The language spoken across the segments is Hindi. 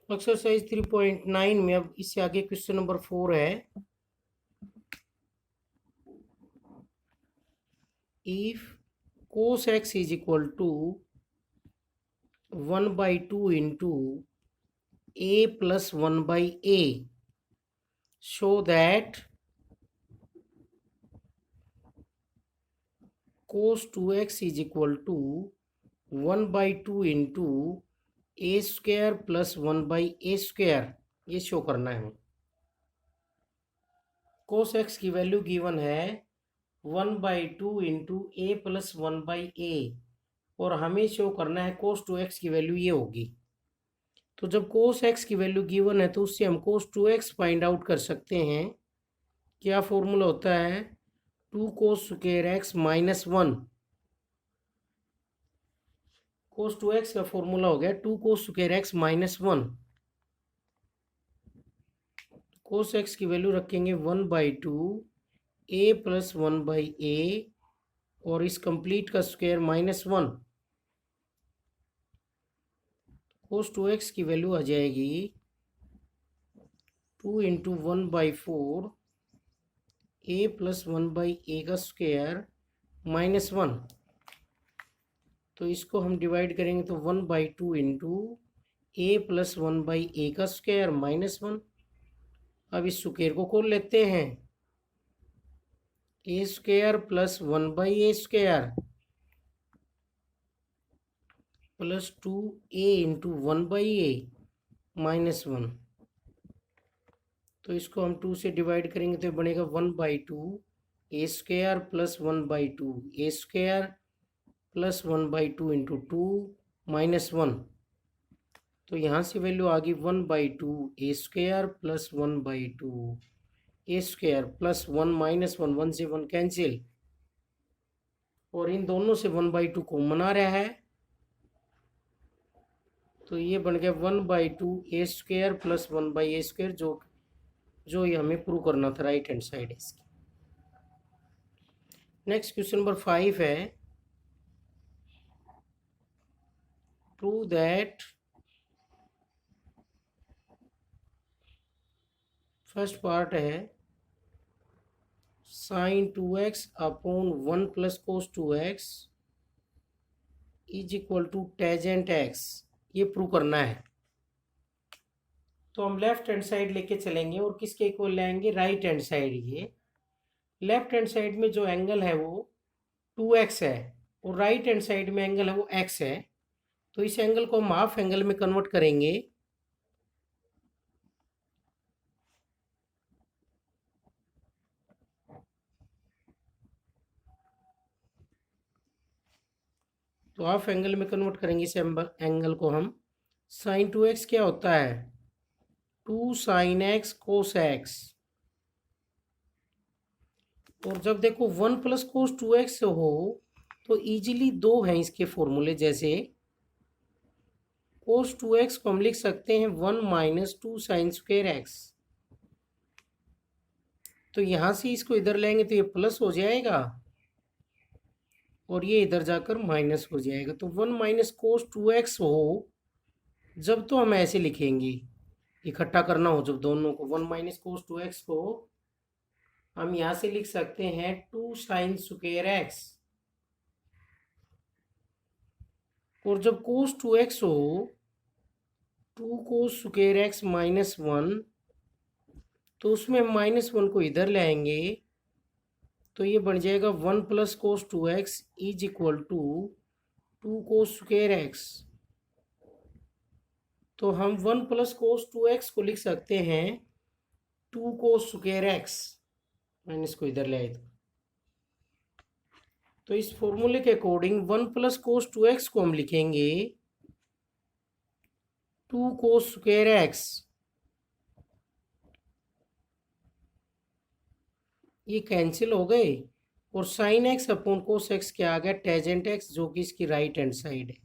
एक्सरसाइज 3.9 में अब इससे आगे क्वेश्चन नंबर 4 है। If cos x is equal to 1/2 into a plus 1/a, show that cos 2x is equal to 1/2 into a square plus 1/a square, ये शो करना है। cos x की वैल्यू गिवन है 1/2 इंटू ए प्लस 1/a, और हमें शो करना है cos 2x की वैल्यू ये होगी। तो जब cos x की वैल्यू गिवन है तो उससे हम cos 2x फाइंड आउट कर सकते हैं। क्या फॉर्मूला होता है? 2 cos square x minus 1। cos 2x का फॉर्मूला हो गया 2 cos square x minus 1। cos x की वैल्यू रखेंगे 1/2 a प्लस 1/a, और इस कंप्लीट का स्क्वायर माइनस 1। cos 2x की वैल्यू आ जाएगी 2 इंटू 1/4 a प्लस 1/a का स्क्वायर माइनस 1। तो इसको हम डिवाइड करेंगे तो 1/2 इंटू ए प्लस 1/a का स्क्वायर माइनस 1। अब इस स्क्वायर को खोल लेते हैं। A square plus 1/a square plus 2a into 1/a minus 1। तो इसको हम 2 से डिवाइड करेंगे तो बनेगा 1/2 a square plus 1/2 a square plus 1/2 into 2 minus 1। तो यहाँ से वैल्यू आ गई 1/2 a square plus 1/2 a square plus 1 minus 1, 1 से 1 कैंसिल, और इन दोनों से 1/2 कॉमन आ रहा है। तो ये बन गया 1/2 a square plus 1/a square, जो ये हमें प्रूव करना था, राइट हैंड साइड है इसकी। नेक्स्ट क्वेश्चन नंबर 5 है, प्रूव दैट फर्स्ट पार्ट है sin 2x upon 1 plus cos 2x is equal to tangent x, ये प्रूव करना है। तो हम लेफ्ट हैंड साइड लेके चलेंगे और किसके इक्वल लाएंगे? Right hand side. ये लेफ्ट हैंड साइड में जो एंगल है वो 2x है, और राइट हैंड साइड में एंगल है वो x है। तो इस एंगल को हम हाफ एंगल में कन्वर्ट करेंगे। तो हाफ एंगल में कन्वर्ट करेंगे इस एंगल को हम। sin 2x क्या होता है? 2 sin x cos x। और जब देखो 1 प्लस कोस 2x हो तो इजीली दो हैं इसके फॉर्मूले। जैसे cos 2x को हम लिख सकते हैं 1 माइनस 2 साइन स्क्वायर एक्स। तो यहाँ से इसको इधर लेंगे तो ये प्लस हो जाएगा, और ये इधर जाकर माइनस हो जाएगा। तो 1 माइनस कोस 2x हो जब, तो हम ऐसे लिखेंगे, इकट्ठा करना हो जब दोनों को, 1 माइनस कोस 2x को हम यहाँ से लिख सकते हैं 2 साइन स्क्वायर एक्स। और जब कोस 2x हो 2 कोस स्क्वायर एक्स माइनस 1, तो उसमें माइनस 1 को इधर ले आएंगे तो ये बन जाएगा 1 plus cos 2x is equal to 2 cos square x. तो हम 1 प्लस कोस 2x को लिख सकते हैं 2 कोस स्क्वायर एक्स, माइनस को इधर ले आए तो इस फॉर्मूले के अकॉर्डिंग 1 प्लस कोस 2x को हम लिखेंगे 2 कोस स्क्वायर एक्स। ये कैंसिल हो गए, और sine x upon cos x क्या आ गया? टेजेंट एक्स, जो कि इसकी राइट हैंड साइड है।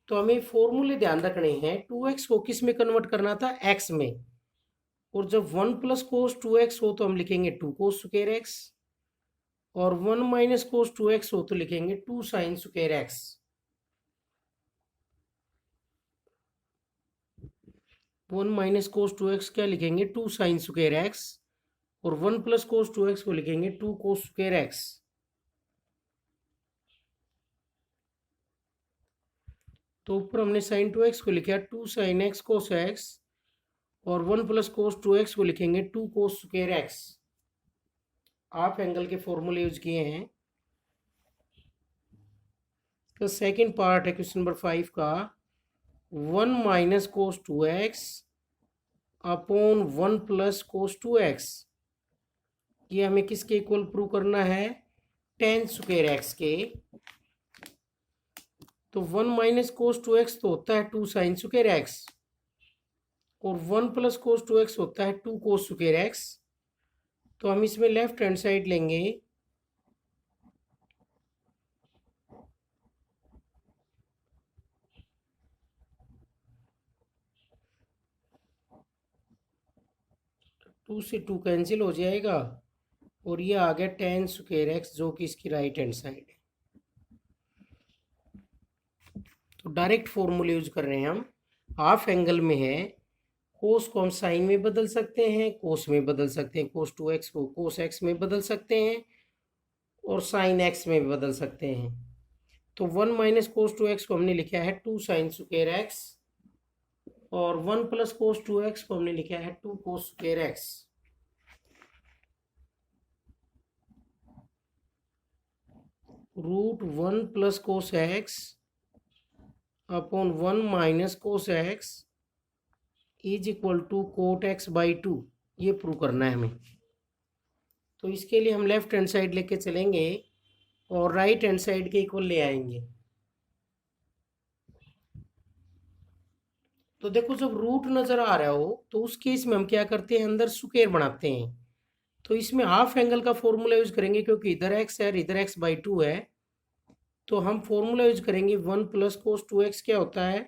तो हमें फॉर्मूले ध्यान रखने हैं। 2x को किस में कन्वर्ट करना था? x में। और जब 1 प्लस कोस 2x हो तो हम लिखेंगे 2 कोस स्क्वायर एक्स, और 1 माइनस कोस 2x हो तो लिखेंगे 2 sine square x. 1 minus cos 2x क्या लिखेंगे, 2 साइन स्क्वायर एक्स, और 1 प्लस कोस 2x को लिखेंगे 2 कोस स्क्वायर एक्स। तो ऊपर हमने साइन 2x को लिखा 2 साइन एक्स कोस एक्स, और 1 प्लस कोस 2x को लिखेंगे 2 cos square x. Half angle के फॉर्मूले यूज किए हैं। तो सेकंड पार्ट है क्वेश्चन नंबर 5 का, 1 minus cos 2x upon 1 plus cos 2x। ये हमें किसके इक्वल प्रूव करना है, टेन स्क्वायर एक्स के। तो 1 माइनस कोस 2x तो होता है 2 साइन स्क्वायर एक्स, और 1 प्लस कोस 2x होता है 2 कोस स्क्वायर एक्स। तो हम इसमें लेफ्ट हैंड साइड लेंगे, टू से 2 कैंसिल हो जाएगा, और ये आ गया टेन स्क्वायर एक्स, जो कि इसकी राइट हैंड साइड है। तो डायरेक्ट फॉर्मूले यूज कर रहे हैं हम। हाफ एंगल में है, कोस को हम साइन में बदल सकते हैं, कोस में बदल सकते हैं, कोस 2x को कोस x में बदल सकते हैं, और साइन x में भी बदल सकते हैं। तो 1 माइनस कोस 2x को हमने लिखा है 2 साइन स्क्वायर एक्स, और 1 प्लस कोस 2x को हमने लिखा है 2 cos square x. Root 1 plus cos x upon 1 minus cos x is equal to cot x by 2। ये प्रूव करना है हमें। तो इसके लिए हम लेफ्ट हैंड साइड लेके चलेंगे और राइट हैंड साइड के इक्वल ले आएंगे। तो देखो, जब रूट नजर आ रहा हो तो उस केस में हम क्या करते हैं, अंदर स्क्वायर बनाते हैं। तो इसमें हाफ एंगल का फॉर्मूला यूज करेंगे, क्योंकि इधर एक्स है और इधर एक्स बाई 2 है। तो हम फॉर्मूला यूज करेंगे 1 प्लस कोस 2x क्या होता है,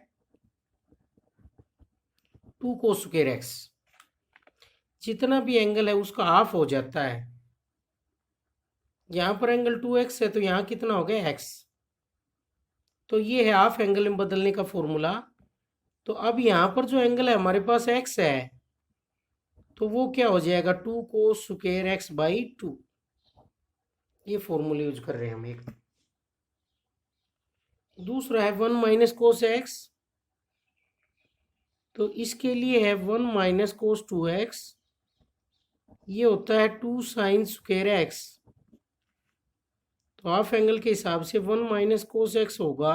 2 कोस स्क्वायर एक्स। जितना भी एंगल है उसका हाफ हो जाता है। यहाँ पर एंगल 2x है, तो यहाँ कितना हो गया, x। तो ये है हाफ एंगल में बदलने का फॉर्मूला। तो अब यहाँ पर जो एंगल है हमारे पास x है, तो वो क्या हो जाएगा, 2 कोस स्क्वायर एक्स बाई 2। ये फॉर्मूला यूज कर रहे हैं हम एक। दूसरा है 1 माइनस कोस एक्स। तो इसके लिए है 1 माइनस कोस 2x, ये होता है 2 साइन स्क्वायर एक्स। तो हाफ एंगल के हिसाब से 1 माइनस कोस एक्स होगा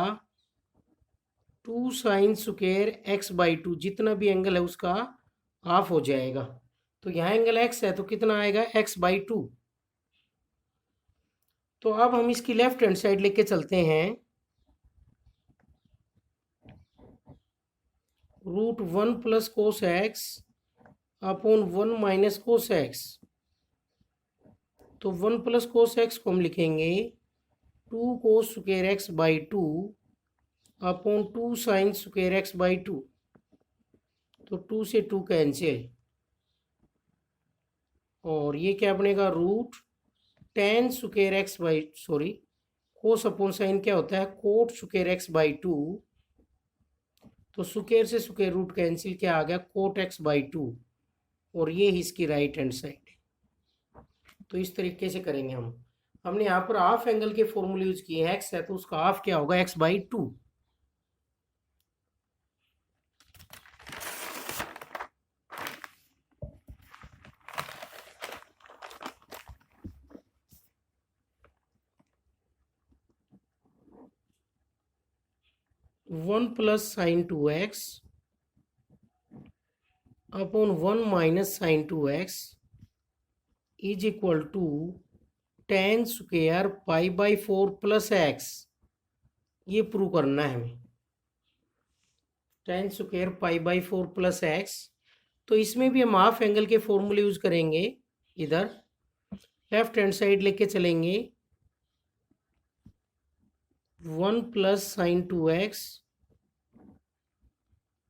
2 साइन स्क्वायर एक्स बाई 2। जितना भी एंगल है उसका हाफ हो जाएगा। तो यहाँ एंगल x है, तो कितना आएगा, x बाई 2। तो अब हम इसकी लेफ्ट हैंड साइड लेके चलते हैं। Root 1 plus cos x upon 1 minus cos x. तो 1 प्लस कोस एक्स को हम लिखेंगे 2 cos square x by 2 upon 2 sine square x by 2। तो 2 से 2 कैंसिल, और ये क्या बनेगा, root tan square x by, sorry, cos upon sine क्या होता है, कोट स्क्वायर एक्स बाई 2। तो स्क्वायर से स्क्वायर रूट कैंसिल, क्या आ गया, कोट एक्स बाई 2। और ये इसकी राइट हैंड साइड है। तो इस तरीके से करेंगे हम। हमने यहाँ पर हाफ एंगल के फॉर्मूले यूज किए हैं, एक्स है तो उसका हाफ क्या होगा, x by 2। One plus sine 2x upon 1 minus sine 2x is equal to tan square pi by 4 plus x. ये प्रूव करना है हमें, tan square pi by 4 plus x. तो इसमें भी हम हाफ एंगल के फॉर्मूले यूज करेंगे। इधर लेफ्ट हैंड साइड लेके चलेंगे, 1 plus sine 2x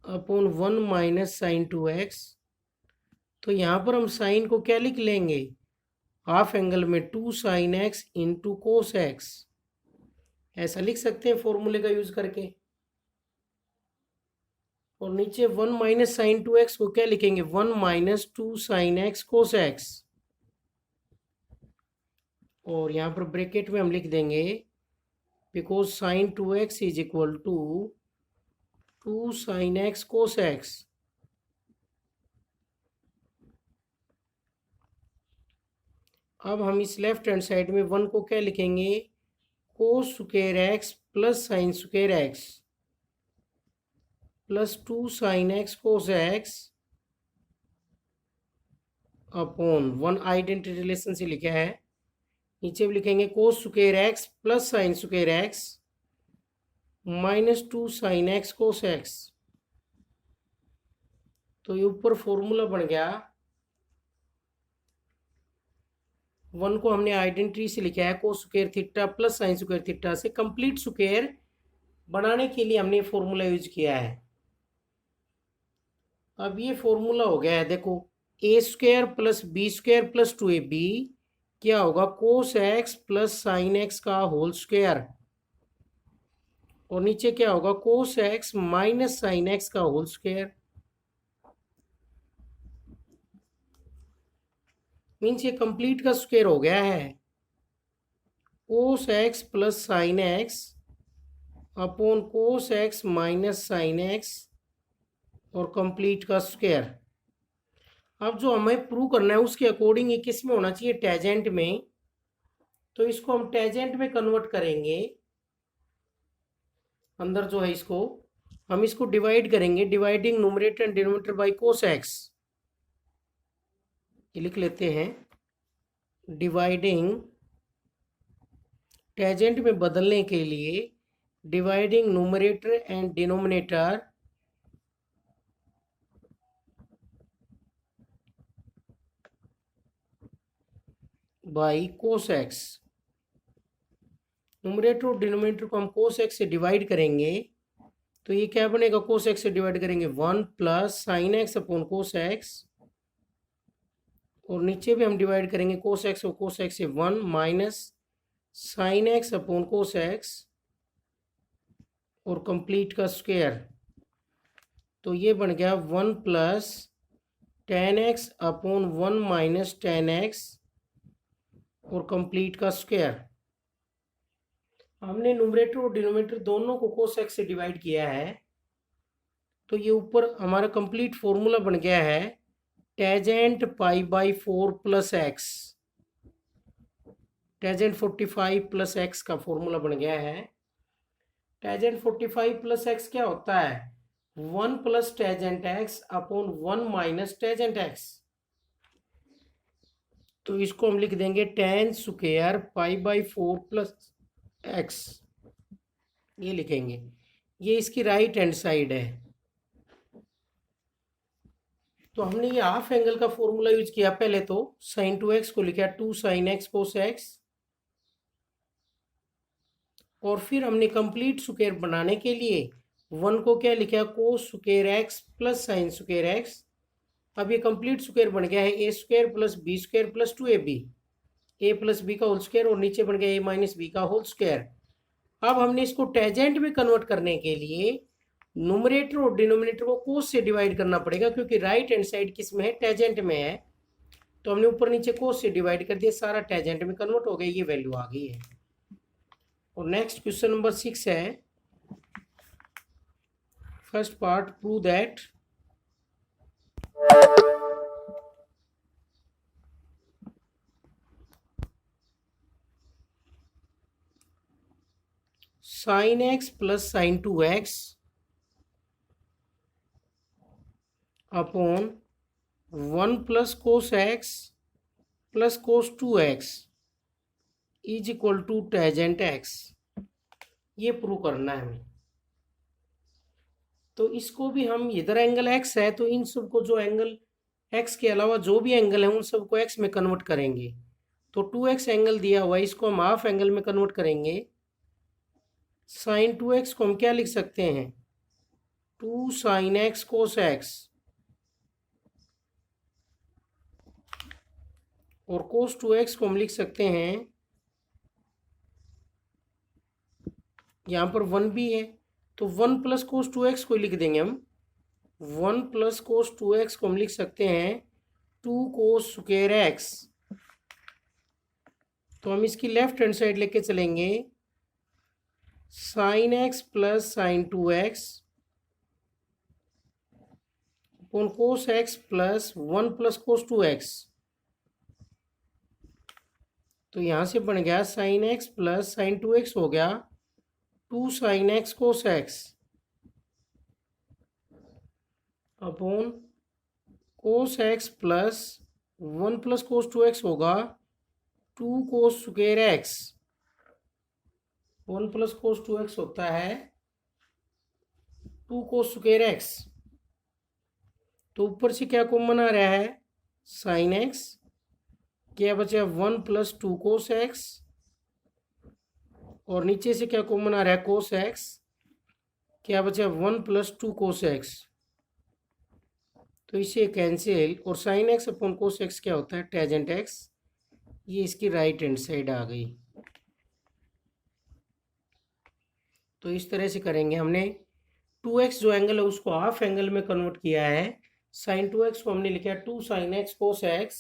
upon 1 minus sine 2x। तो यहाँ पर हम साइन को क्या लिख लेंगे, हाफ एंगल में 2 sine x into cos x. ऐसा लिख सकते हैं फॉर्मूले का यूज करके। और नीचे 1 माइनस साइन 2x को क्या लिखेंगे, 1 minus 2 sine x cos x, और यहाँ पर ब्रैकेट में हम लिख देंगे because sine 2x is equal to 2 sine x cos x. अब हम इस लेफ्ट हैंड साइड में 1 को क्या लिखेंगे, कोस square x plus sine square x plus 2 sine x cos x upon 1 identity relation से लिखा है। नीचे भी लिखेंगे कोस square x plus sine square x minus 2 sine x cos x. तो ये ऊपर फॉर्मूला बन गया, 1 को हमने आइडेंटिटी से लिखा है cos square theta plus sine square theta से, कंप्लीट स्क्वायर बनाने के लिए हमने फॉर्मूला यूज किया है। अब ये फॉर्मूला हो गया है, देखो a square plus b square plus 2ab क्या होगा, cos x plus sine x का होल स्क्वायर, और नीचे क्या होगा, cos x minus sine x का होल स्क्वायर। मीन्स ये कंप्लीट का स्क्वायर हो गया है, cos x plus sine x upon cos x minus sine x और कंप्लीट का स्क्वायर। अब जो हमें प्रूव करना है उसके अकॉर्डिंग ये किस में होना चाहिए, टेजेंट में, तो इसको हम टेजेंट में कन्वर्ट करेंगे। अंदर जो है इसको हम इसको डिवाइड करेंगे, dividing numerator and denominator by cos x, ये लिख लेते हैं, डिवाइडिंग टेजेंट में बदलने के लिए dividing numerator and denominator by cos x. Numerator और डिनोमिनेटर को हम कोस एक्स से डिवाइड करेंगे, तो ये क्या बनेगा, कोस एक्स से डिवाइड करेंगे 1 plus sine x upon cos x, और नीचे भी हम डिवाइड करेंगे कोस एक्स और कोस एक्स से 1 minus sine x upon cos x और कंप्लीट का स्क्वायर। तो ये बन गया 1 plus ten x upon 1 minus ten x और कंप्लीट का स्क्वायर। हमने न्यूमरेटर और डिनोमिनेटर दोनों को कोस एक्स से डिवाइड किया है, तो ये ऊपर हमारा कंप्लीट फॉर्मूला बन गया है, tangent pi by 4 plus x, tangent 45 plus x का फॉर्मूला बन गया है। टेजेंट 45 प्लस एक्स क्या होता है, 1 plus tangent x upon 1 minus tangent x. तो इसको हम लिख देंगे ten square pi by 4 plus x, ये लिखेंगे, ये इसकी राइट हैंड साइड है। तो हमने ये हाफ एंगल का फॉर्मूला यूज किया, पहले तो साइन 2x को लिखा 2 साइन एक्स कोस एक्स, और फिर हमने कंप्लीट स्क्वायर बनाने के लिए 1 को क्या लिखा, cos square x plus sine square x. अब ये कंप्लीट स्क्वायर बन गया है a square plus b square plus 2ab, a plus b का होल स्क्वायर, और नीचे बन गया ए माइनस बी का होल स्क्वायर। अब हमने इसको टेजेंट में कन्वर्ट करने के लिए न्यूमरेटर और डिनोमिनेटर को कोस से डिवाइड करना पड़ेगा, क्योंकि राइट हैंड साइड किस में है, टेजेंट में है। तो हमने ऊपर नीचे कोस से डिवाइड कर दिया, सारा टेजेंट में कन्वर्ट हो गया, ये वैल्यू आ गई है। और नेक्स्ट क्वेश्चन नंबर 6 है, first part, prove that sine x plus sine 2x upon 1 plus cos x plus cos 2x is equal to tangent x, ये प्रूव करना है हमें। तो इसको भी हम, इधर एंगल x है तो इन सबको, जो एंगल x के अलावा जो भी एंगल है उन सबको x में कन्वर्ट करेंगे। तो 2x एंगल दिया हुआ है, इसको हम हाफ एंगल में कन्वर्ट करेंगे। साइन 2x को हम क्या लिख सकते हैं, 2 साइन एक्स कोस एक्स, और कोस 2x को हम लिख सकते हैं, यहाँ पर 1 भी है तो 1 प्लस कोस 2x को लिख देंगे हम, 1 प्लस कोस 2x को हम लिख सकते हैं 2 कोस स्क्वायर एक्स। तो हम इसकी लेफ्ट हैंड साइड लेके चलेंगे, sign x plus sine 2x upon cos x plus 1 plus cos 2x। तो यहाँ से बन गया sign x plus sine 2x हो गया 2 sine x cos x upon cos x plus 1 plus cos 2x होगा 2 cos square x. 1 plus cos 2x होता है 2 कोस स्क्वायर एक्स। तो ऊपर से क्या कॉमन आ रहा है, साइन एक्स, क्या बचा 1 प्लस 2 कोस एक्स, और नीचे से क्या कॉमन आ रहा है कोस एक्स, क्या बचा 1 प्लस 2 कोस एक्स। तो इसे कैंसिल, और sine x upon cos x क्या होता है टेजेंट एक्स। ये इसकी राइट हैंड साइड आ गई। तो इस तरह से करेंगे। हमने 2x जो एंगल है उसको हाफ एंगल में कन्वर्ट किया है। साइन 2x को हमने लिखा 2 साइन एक्स कोस एक्स,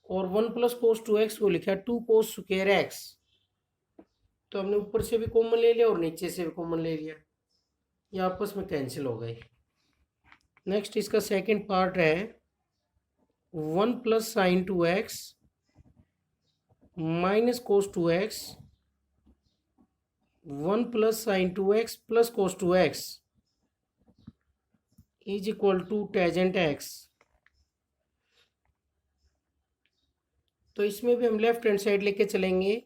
और 1 प्लस कोस 2x को लिखा 2 कोस स्क्वायर एक्स। तो हमने ऊपर से भी कॉमन ले लिया और नीचे से भी कॉमन ले लिया, ये आपस में कैंसिल हो गए। नेक्स्ट इसका सेकंड पार्ट है 1 plus sine 2x minus cos 2x 1 plus sine 2x plus cos 2x is equal to tangent x. तो इसमें भी हम लेफ्ट हैंड साइड लेके चलेंगे।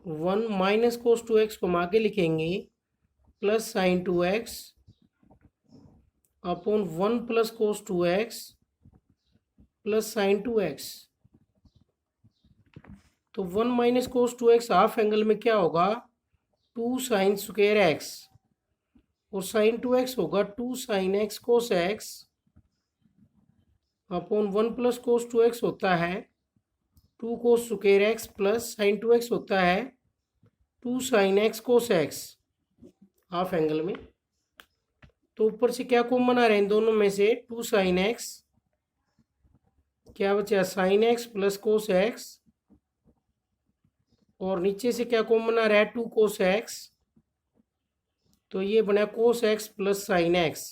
1 माइनस कोस 2x को हम आगे लिखेंगे plus sine 2x upon 1 plus cos 2x plus sine 2x। तो 1 minus cos 2x half angle में क्या होगा 2 साइन स्क्वायर एक्स, और साइन 2x होगा 2 sine x cos x upon 1 plus cos 2x होता है 2 cos square x plus sine 2x होता है 2 sine x cos x half angle में। तो ऊपर से क्या कॉमन आ रहा है इन दोनों में से 2 साइन एक्स, क्या बचा sign x plus cos x, और नीचे से क्या कॉमन आ रहा है 2 कोस एक्स। तो ये बना कोस एक्स प्लस साइन एक्स।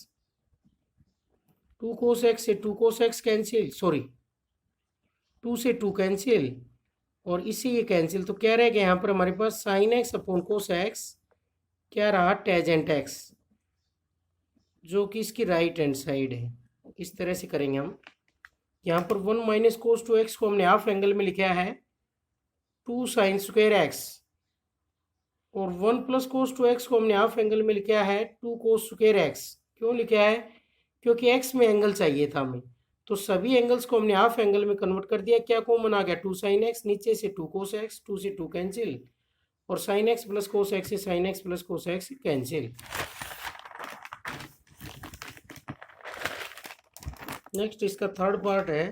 2 कोस एक्स से 2 कोस एक्स कैंसिल, सॉरी 2 से 2 कैंसिल, और इसी ये कैंसिल। तो क्या रह गया यहाँ पर हमारे पास sine x upon cos x, क्या रहा टेजेंट एक्स, जो कि इसकी राइट हैंड साइड है। इस तरह से करेंगे हम। यहाँ पर 1 माइनस कोस 2x को हमने हाफ एंगल में लिखा है 2 साइन स्क्वायर एक्स, और 1 प्लस कोस 2x को हमने हाफ एंगल में लिखा है 2 कोस स्क्वायर एक्स। क्यों लिखा है, क्योंकि x में एंगल चाहिए था हमें। तो सभी एंगल्स को हमने हाफ एंगल में कन्वर्ट कर दिया। क्या कॉमन आ गया 2 साइन एक्स, नीचे से 2 कोस एक्स, 2 से 2 कैंसिल, और sine x plus cos x से sine x plus cos x cancel. Next इसका थर्ड पार्ट है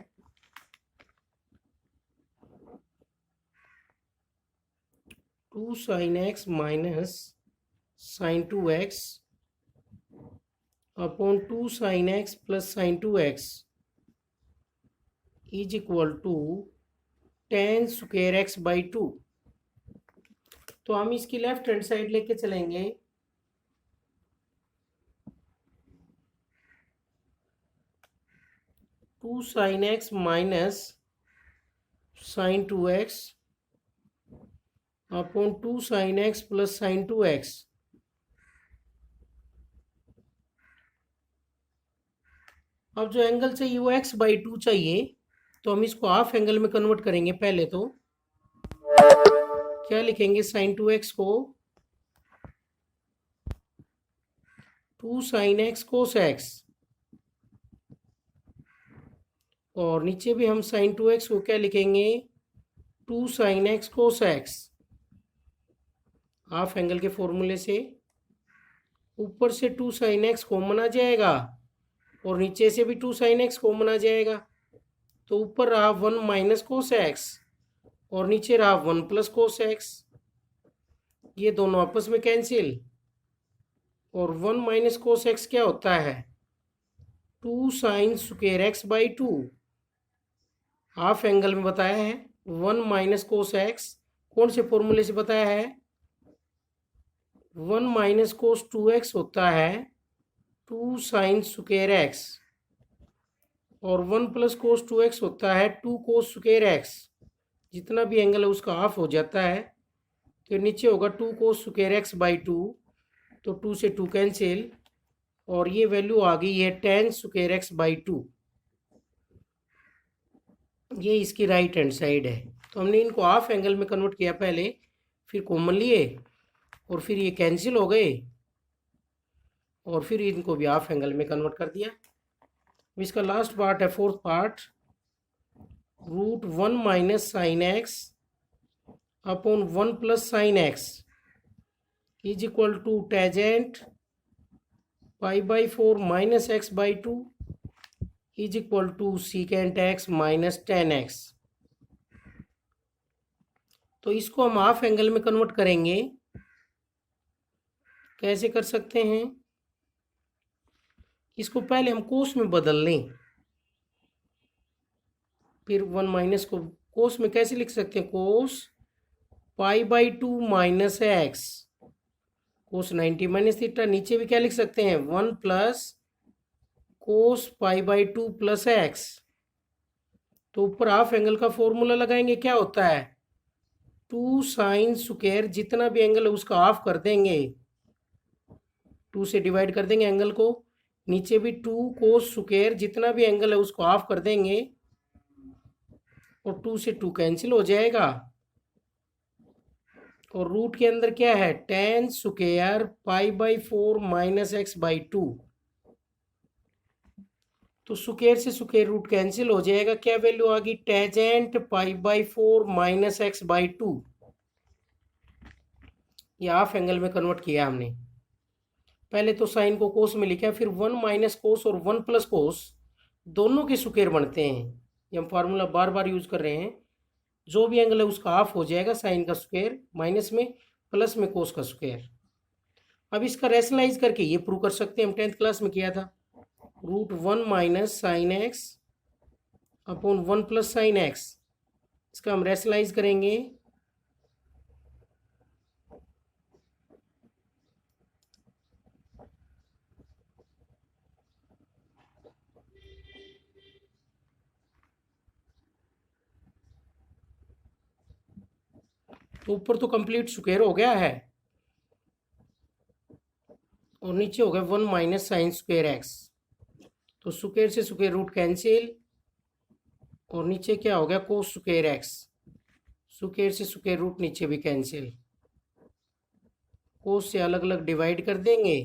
2 sine x minus sine 2x upon 2 sine x plus sine 2x is equal to tan square x by 2। तो हम इसकी लेफ्ट हैंड साइड लेके चलेंगे। 2 sine x minus sine 2x upon 2 sine x plus sine 2x। अब जो एंगल चाहिए वो x बाई 2 चाहिए, तो हम इसको हाफ एंगल में कन्वर्ट करेंगे। पहले तो क्या लिखेंगे, साइन 2x को 2 साइन एक्स कोस एक्स, और नीचे भी हम साइन 2x को क्या लिखेंगे 2 sine x cos x half angle के फॉर्मूले से। ऊपर से 2 साइन एक्स कॉमन आ जाएगा और नीचे से भी 2 साइन एक्स कॉमन आ जाएगा। तो ऊपर रहा 1 माइनस कोस एक्स और नीचे रहा 1 प्लस कोस एक्स, ये दोनों आपस में कैंसिल। और 1 माइनस कोस एक्स क्या होता है? 2 sine square x by 2। Half angle में बताया है 1 माइनस कोस एक्स, कौन से फॉर्मूले से बताया है? 1 माइनस कोस 2x होता है 2 साइन स्क्वायर एक्स, और 1 प्लस कोस 2x होता है 2 कोस स्क्वायर एक्स। जितना भी एंगल है उसका हाफ हो जाता है, तो नीचे होगा 2 कोस स्क्वायर एक्स बाई 2, तो 2 से 2 कैंसिल, और ये वैल्यू आ गई है tan स्क्वायर एक्स बाई 2। ये इसकी राइट हैंड साइड है। तो हमने इनको हाफ एंगल में कन्वर्ट किया पहले, फिर कॉमन लिए, और फिर ये कैंसिल हो गए, और फिर इनको भी हाफ एंगल में कन्वर्ट कर दिया। इसका लास्ट पार्ट है, fourth part, √1 minus sine x upon 1 plus sine x is equal to tangent π/4 minus x by 2 is equal to secant x minus tan x. तो इसको हम हाफ एंगल में कन्वर्ट करेंगे। कैसे कर सकते हैं? इसको पहले हम कोस में बदल लें, फिर 1 माइनस को कोस में कैसे लिख सकते हैं? कोस π/2 माइनस एक्स, कोस 90 माइनस थीटा। नीचे भी क्या लिख सकते हैं? 1 प्लस कोस π/2 प्लस एक्स। तो ऊपर हाफ एंगल का फॉर्मूला लगाएंगे, क्या होता है? 2 साइन स्क्वायर, जितना भी एंगल है उसका हाफ कर देंगे, 2 से डिवाइड कर देंगे एंगल को। नीचे भी 2 कोस स्क्वायर, जितना भी एंगल है उसको हाफ कर देंगे, और 2 से 2 कैंसिल हो जाएगा। और रूट के अंदर क्या है? tan square π/4 minus x by 2। तो स्क्वायर से स्क्वायर रूट कैंसिल हो जाएगा। क्या वैल्यू आ गई? Tangent π/4 minus x by 2। ये हाफ एंगल में कन्वर्ट किया हमने। पहले तो साइन को कोस में लिखा, फिर 1 माइनस कोस और 1 प्लस कोस दोनों के स्क्वायर बनते हैं। ये हम फार्मूला बार बार यूज कर रहे हैं। जो भी एंगल है उसका हाफ हो जाएगा, साइन का स्क्वायर माइनस में, प्लस में कोस का स्क्वायर। अब इसका रैशनलाइज करके ये प्रूव कर सकते हैं, हम 10th क्लास में किया था। √1 minus sine x upon 1 plus sine x, इसका हम रैशनलाइज करेंगे। तो ऊपर तो कंप्लीट स्क्वायर हो गया है, और नीचे हो गया 1 माइनस साइन स्क्वायर एक्स। तो स्क्वायर से स्क्वायर रूट कैंसिल, और नीचे क्या हो गया? कोस स्क्वायर एक्स। स्क्वायर से स्क्वायर रूट नीचे भी कैंसिल, कोस से अलग अलग डिवाइड कर देंगे,